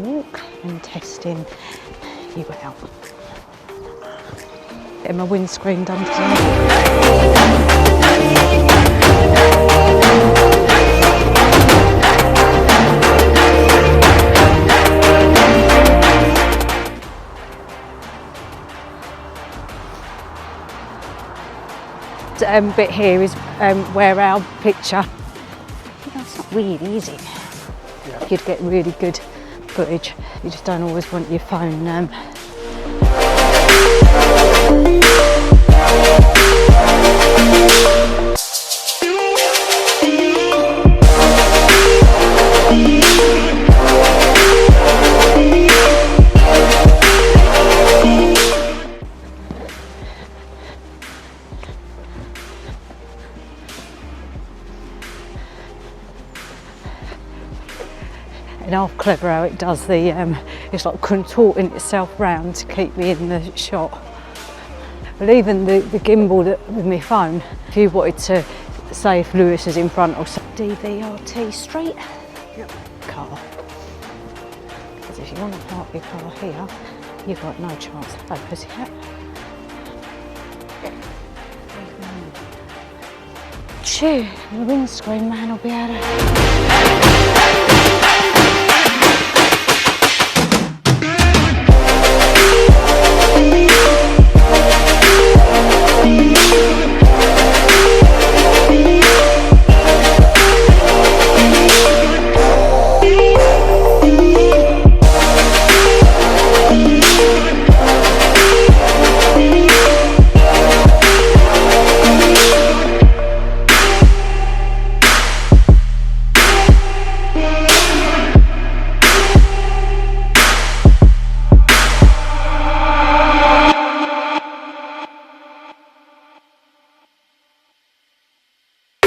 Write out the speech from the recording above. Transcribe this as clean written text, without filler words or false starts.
walk and testing you out. Getting my windscreen done today. Bit here is where our picture, it's not really, is it? Yeah. You'd get really good footage. You just don't always want your phone. And half clever how it does the, it's like contorting itself round to keep me in the shot. But even the gimbal with my phone, if you wanted to say if Lewis is in front or something, DVRT straight, yep. Car. Because if you want to park your car here, you've got no chance. Hello, pussycat. Chew, the windscreen man will be able to...